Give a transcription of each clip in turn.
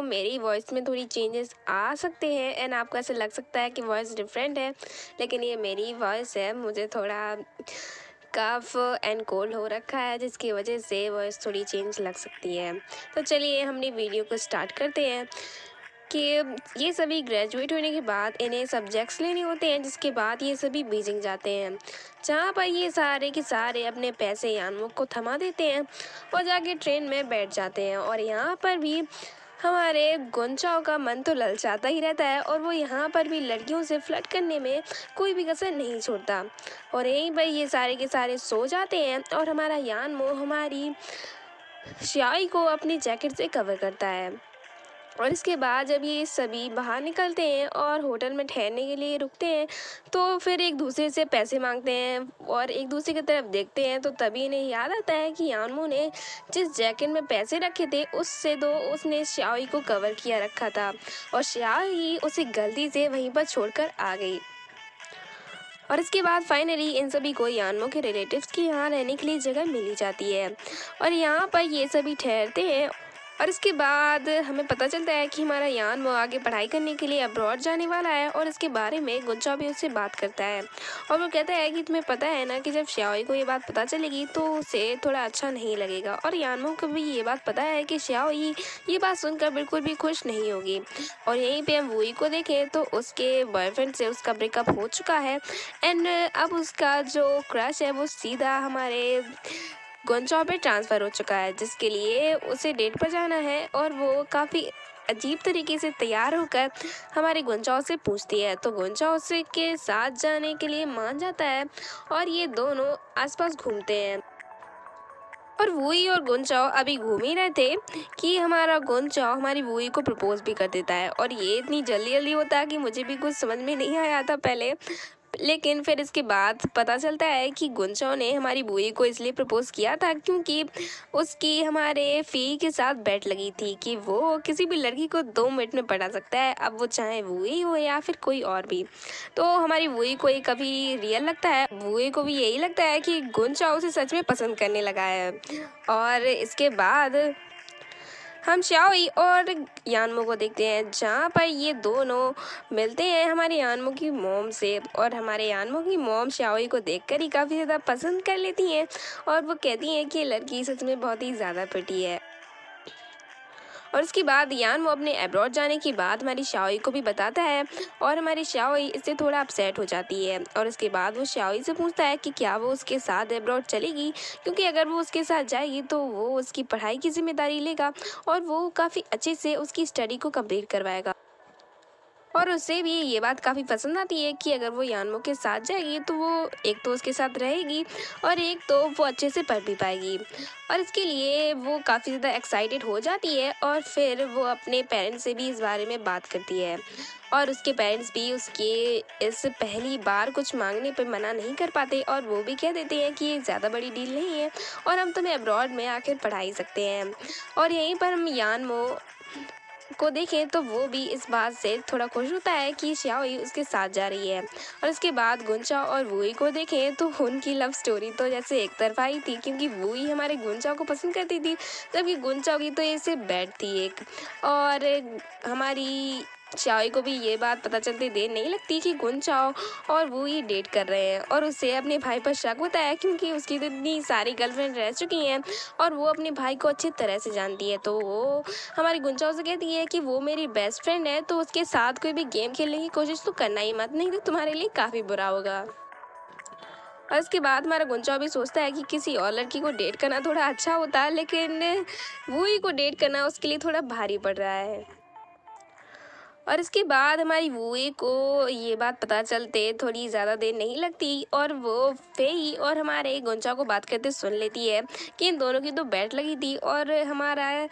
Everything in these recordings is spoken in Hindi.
मेरी वॉइस में थोड़ी चेंजेस आ सकते हैं एंड आपको ऐसा लग सकता है कि वॉइस डिफरेंट है, लेकिन ये मेरी वॉइस है। मुझे थोड़ा कफ एंड कोल्ड हो रखा है, जिसकी वजह से वॉइस थोड़ी चेंज लग सकती है। तो चलिए हमने वीडियो को स्टार्ट करते हैं कि ये सभी ग्रेजुएट होने के बाद इन्हें सब्जेक्ट्स लेने होते हैं, जिसके बाद ये सभी बीजिंग जाते हैं, जहाँ पर ये सारे के सारे अपने पैसे यानमुख को थमा देते हैं और जाके ट्रेन में बैठ जाते हैं। और यहाँ पर भी हमारे गुंचाओं का मन तो ललचाता ही रहता है और वो यहाँ पर भी लड़कियों से फ्लर्ट करने में कोई भी कसर नहीं छोड़ता। और यहीं पर ये सारे के सारे सो जाते हैं और हमारा यानमो हमारी स्याही को अपनी जैकेट से कवर करता है। और इसके बाद जब ये सभी बाहर निकलते हैं और होटल में ठहरने के लिए रुकते हैं, तो फिर एक दूसरे से पैसे मांगते हैं और एक दूसरे की तरफ देखते हैं। तो तभी इन्हें याद आता है कि यानमू ने जिस जैकेट में पैसे रखे थे उससे तो उसने श्याओई को कवर किया रखा था और श्याओई उसे गलती से वहीं पर छोड़कर आ गई। और इसके बाद फाइनली इन सभी को यानमो के रिलेटिव्स के यहाँ रहने के लिए जगह मिली जाती है और यहाँ पर ये सभी ठहरते हैं। और इसके बाद हमें पता चलता है कि हमारा यानमो आगे पढ़ाई करने के लिए अब्रॉड जाने वाला है और इसके बारे में गुंचा भी उससे बात करता है और वो कहता है कि तुम्हें पता है ना कि जब श्याओई को ये बात पता चलेगी तो उसे थोड़ा अच्छा नहीं लगेगा। और यानमो को भी ये बात पता है कि श्याओई ये बात सुनकर बिल्कुल भी खुश नहीं होगी। और यहीं पे हम वूई को देखें तो उसके बॉयफ्रेंड से उसका ब्रेकअप हो चुका है एंड अब उसका जो क्रश है वो सीधा हमारे गुंचाओ पे ट्रांसफ़र हो चुका है, जिसके लिए उसे डेट पर जाना है। और वो काफ़ी अजीब तरीके से तैयार होकर हमारे गुंचाओ से पूछती है, तो गुंचाओ से के साथ जाने के लिए मान जाता है और ये दोनों आसपास घूमते हैं। और वूई और गुंचाओ अभी घूम ही रहे थे कि हमारा गुंचाओ हमारी वूई को प्रपोज भी कर देता है। और ये इतनी जल्दी जल्दी होता है कि मुझे भी कुछ समझ में नहीं आया था पहले, लेकिन फिर इसके बाद पता चलता है कि गुंचाओ ने हमारी वूई को इसलिए प्रपोज किया था क्योंकि उसकी हमारे फी के साथ बेट लगी थी कि वो किसी भी लड़की को 2 मिनट में पटा सकता है, अब वो चाहे वूई हो या फिर कोई और भी। तो हमारी वूई को ये कभी रियल लगता है, वूई को भी यही लगता है कि गुंचाओ उसे सच में पसंद करने लगा है। और इसके बाद हम श्याओई और यानमो को देखते हैं, जहाँ पर ये दोनों मिलते हैं हमारे यानमो की मॉम से। और हमारे यानमो की मॉम श्याओई को देखकर ही काफ़ी ज़्यादा पसंद कर लेती हैं और वो कहती हैं कि ये लड़की सच में बहुत ही ज़्यादा प्रिटी है। और उसके बाद यानमो अपने अब्रॉड जाने की बात हमारी श्याओई को भी बताता है और हमारी श्याओई इससे थोड़ा अपसेट हो जाती है। और इसके बाद वो श्याओई से पूछता है कि क्या वो उसके साथ अब्रॉड चलेगी, क्योंकि अगर वो उसके साथ जाएगी तो वो उसकी पढ़ाई की जिम्मेदारी लेगा और वो काफ़ी अच्छे से उसकी स्टडी को कंप्लीट करवाएगा। और उसे भी ये बात काफ़ी पसंद आती है कि अगर वो यानमो के साथ जाएगी तो वो एक तो उसके साथ रहेगी और एक तो वो अच्छे से पढ़ भी पाएगी। और इसके लिए वो काफ़ी ज़्यादा एक्साइटेड हो जाती है और फिर वो अपने पेरेंट्स से भी इस बारे में बात करती है। और उसके पेरेंट्स भी उसके इस पहली बार कुछ मांगने पर मना नहीं कर पाते और वो भी कह देते हैं कि ये ज़्यादा बड़ी डील नहीं है और हम तुम्हें अब्रॉड में आकर पढ़ाई सकते हैं। और यहीं पर हम यानमो को देखें तो वो भी इस बात से थोड़ा खुश होता है कि श्याओई उसके साथ जा रही है। और इसके बाद गुंचा और वूई को देखें तो उनकी लव स्टोरी तो जैसे एक तरफा ही थी, क्योंकि वूई हमारे गुंचा को पसंद करती थी जबकि गुंचा की तो ऐसे बैठ थी एक। और हमारी श्याओई को भी ये बात पता चलते देर नहीं लगती कि गुंचाओ और वो ही डेट कर रहे हैं और उसे अपने भाई पर शक होता है, क्योंकि उसकी तो इतनी सारी गर्लफ्रेंड रह चुकी हैं और वो अपने भाई को अच्छी तरह से जानती है। तो वो हमारी गुंचाओ से कहती है कि वो मेरी बेस्ट फ्रेंड है, तो उसके साथ कोई भी गेम खेलने की कोशिश तो करना ही मत, नहीं तो तुम्हारे लिए काफ़ी बुरा होगा। और इसके बाद हमारा गुंचाओ भी सोचता है कि किसी और लड़की को डेट करना थोड़ा अच्छा होता है, लेकिन वो ही को डेट करना उसके लिए थोड़ा भारी पड़ रहा है। और इसके बाद हमारी वूई को ये बात पता चलते थोड़ी ज़्यादा देर नहीं लगती और वो फेई और हमारे गुंचा को बात करते सुन लेती है कि इन दोनों की तो बैट लगी थी और हमारा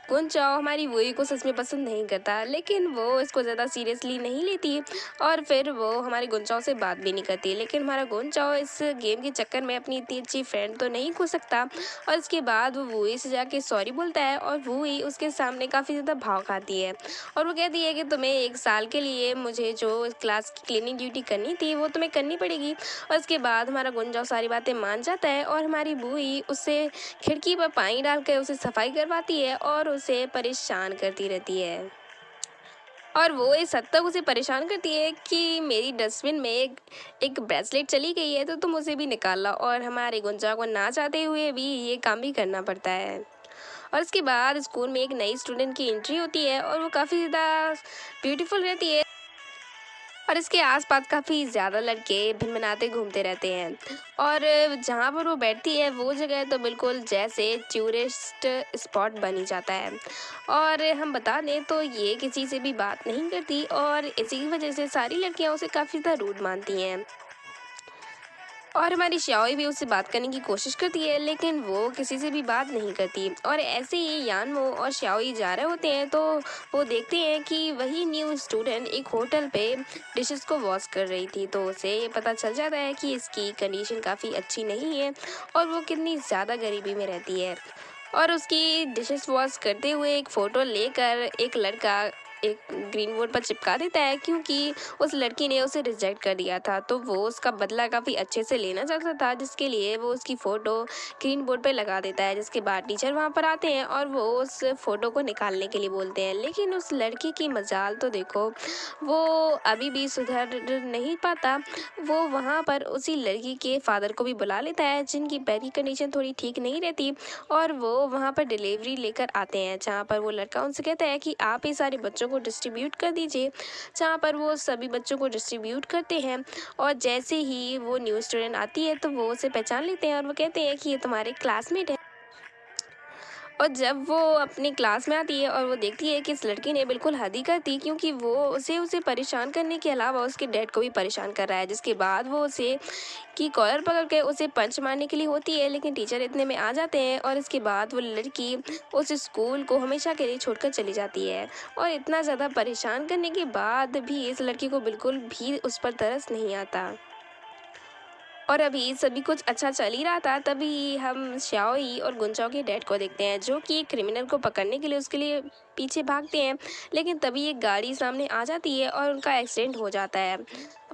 गुंचाओ हमारी वूई को सच में पसंद नहीं करता, लेकिन वो इसको ज़्यादा सीरियसली नहीं लेती और फिर वो हमारे गुंचाओ से बात भी नहीं करती। लेकिन हमारा गुंचाओ इस गेम के चक्कर में अपनी इतनी अच्छी फ्रेंड तो नहीं खो सकता और इसके बाद वो वूई से जाके सॉरी बोलता है और वूई उसके सामने काफ़ी ज़्यादा भाव खाती है और वो कहती है कि तुम्हें 1 साल के लिए मुझे जो क्लास की क्लीनिंग ड्यूटी करनी थी वो तुम्हें करनी पड़ेगी। और इसके बाद हमारा गुंचाओ सारी बातें मान जाता है और हमारी वूई उससे खिड़की पर पानी डालकर उसे सफाई करवाती है और उसे परेशान करती रहती है और वो इस हद तक उसे परेशान करती है कि मेरी डस्टबिन में एक ब्रेसलेट चली गई है तो तुम उसे भी निकाल लो। और हमारे गुंजा को ना चाहते हुए भी ये काम भी करना पड़ता है। और इसके बाद स्कूल में एक नई स्टूडेंट की एंट्री होती है और वो काफ़ी ज़्यादा ब्यूटीफुल रहती है और इसके आसपास काफ़ी ज़्यादा लड़के भिनभिनाते घूमते रहते हैं। और जहाँ पर वो बैठती है वो जगह तो बिल्कुल जैसे टूरिस्ट स्पॉट बनी जाता है। और हम बता दें तो ये किसी से भी बात नहीं करती और इसी की वजह से सारी लड़कियां उसे काफ़ी ज़्यादा रूड मानती हैं। और हमारी श्याओई भी उससे बात करने की कोशिश करती है लेकिन वो किसी से भी बात नहीं करती। और ऐसे ही यानमो और श्याओई जा रहे होते हैं तो वो देखते हैं कि वही न्यू स्टूडेंट एक होटल पे डिशेस को वॉश कर रही थी। तो उसे ये पता चल जाता है कि इसकी कंडीशन काफ़ी अच्छी नहीं है और वो कितनी ज़्यादा गरीबी में रहती है। और उसकी डिशेस वॉश करते हुए एक फ़ोटो लेकर एक लड़का एक ग्रीन बोर्ड पर चिपका देता है क्योंकि उस लड़की ने उसे रिजेक्ट कर दिया था। तो वो उसका बदला काफ़ी अच्छे से लेना चाहता था जिसके लिए वो उसकी फ़ोटो ग्रीन बोर्ड पे लगा देता है। जिसके बाद टीचर वहाँ पर आते हैं और वो उस फ़ोटो को निकालने के लिए बोलते हैं। लेकिन उस लड़की की मजाल तो देखो, वो अभी भी सुधर नहीं पाता। वो वहाँ पर उसी लड़की के फादर को भी बुला लेता है जिनकी पैर की कंडीशन थोड़ी ठीक नहीं रहती। और वो वहाँ पर डिलीवरी लेकर आते हैं जहाँ पर वो लड़का उनसे कहता है कि आप ये सारे बच्चों को डिस्ट्रीब्यूट कर दीजिए। जहाँ पर वो सभी बच्चों को डिस्ट्रीब्यूट करते हैं और जैसे ही वो न्यू स्टूडेंट आती है तो वो उसे पहचान लेते हैं और वो कहते हैं कि ये तुम्हारे क्लासमेट है। और जब वो अपनी क्लास में आती है और वो देखती है कि इस लड़की ने बिल्कुल हद ही कर दी क्योंकि वो उसे परेशान करने के अलावा उसके डैड को भी परेशान कर रहा है। जिसके बाद वो उसे की कॉलर पकड़ के उसे पंच मारने के लिए होती है लेकिन टीचर इतने में आ जाते हैं और इसके बाद वो लड़की उस स्कूल को हमेशा के लिए छोड़कर चली जाती है। और इतना ज़्यादा परेशान करने के बाद भी इस लड़की को बिल्कुल भी उस पर तरस नहीं आता। और अभी सभी कुछ अच्छा चल ही रहा था तभी हम श्याओई और गुंचाओ के डैड को देखते हैं जो कि एक क्रिमिनल को पकड़ने के लिए उसके लिए पीछे भागते हैं। लेकिन तभी एक गाड़ी सामने आ जाती है और उनका एक्सीडेंट हो जाता है।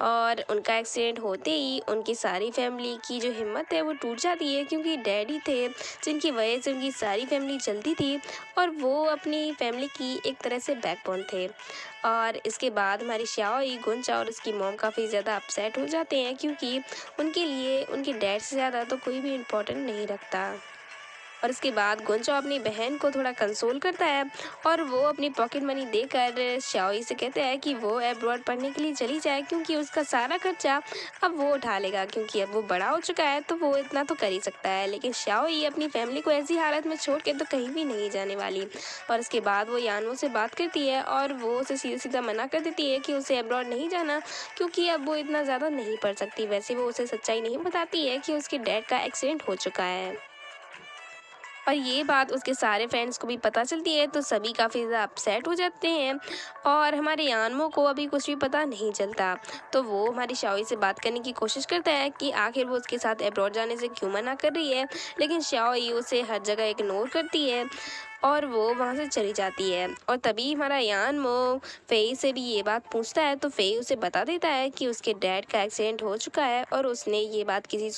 और उनका एक्सीडेंट होते ही उनकी सारी फैमिली की जो हिम्मत है वो टूट जाती है क्योंकि डैडी थे जिनकी वजह से उनकी सारी फैमिली चलती थी और वो अपनी फैमिली की एक तरह से बैकबोन थे। और इसके बाद हमारी श्याओई गुंचा और उसकी मॉम काफ़ी ज़्यादा अपसेट हो जाते हैं क्योंकि उनके लिए उनके डैड से ज़्यादा तो कोई भी इम्पोर्टेंट नहीं रखता। और इसके बाद गुंचा अपनी बहन को थोड़ा कंसोल करता है और वो अपनी पॉकेट मनी देकर श्याओई से कहता है कि वो अब्रॉड पढ़ने के लिए चली जाए क्योंकि उसका सारा खर्चा अब वो उठा लेगा क्योंकि अब वो बड़ा हो चुका है तो वो इतना तो कर ही सकता है। लेकिन श्याओई अपनी फैमिली को ऐसी हालत में छोड़ के तो कहीं भी नहीं जाने वाली। और इसके बाद वो यानो से बात करती है और वो उसे सीधा सीधा मना कर देती है कि उसे अब्रॉड नहीं जाना क्योंकि अब वो इतना ज़्यादा नहीं पढ़ सकती। वैसे वो उसे सच्चाई नहीं बताती है कि उसके डैड का एक्सीडेंट हो चुका है। और ये बात उसके सारे फ्रेंड्स को भी पता चलती है तो सभी काफ़ी ज़्यादा अपसेट हो जाते हैं। और हमारे यानमो को अभी कुछ भी पता नहीं चलता तो वो हमारी शाओई से बात करने की कोशिश करता है कि आखिर वो उसके साथ अब्रॉड जाने से क्यों मना कर रही है। लेकिन शाओई उसे हर जगह इग्नोर करती है और वो वहाँ से चली जाती है। और तभी हमारा यानमो फेई से भी ये बात पूछता है तो फेई उसे बता देता है कि उसके डैड का एक्सीडेंट हो चुका है और उसने ये बात किसी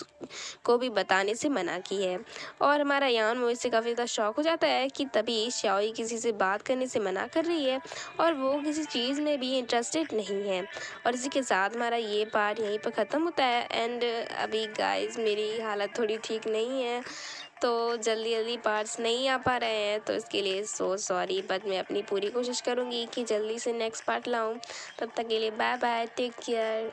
को भी बताने से मना की है। और हमारा यानमो इससे काफ़ी ज़्यादा शॉक हो जाता है कि तभी श्याओई किसी से बात करने से मना कर रही है और वो किसी चीज़ में भी इंटरेस्टेड नहीं है। और इसी के साथ हमारा ये पार्ट यहीं पर ख़त्म होता है। एंड अभी गाइस मेरी हालत थोड़ी ठीक नहीं है तो जल्दी जल्दी पार्ट्स नहीं आ पा रहे हैं तो इसके लिए सो सॉरी। बट मैं अपनी पूरी कोशिश करूँगी कि जल्दी से नेक्स्ट पार्ट लाऊं। तब तक के लिए बाय बाय, टेक केयर।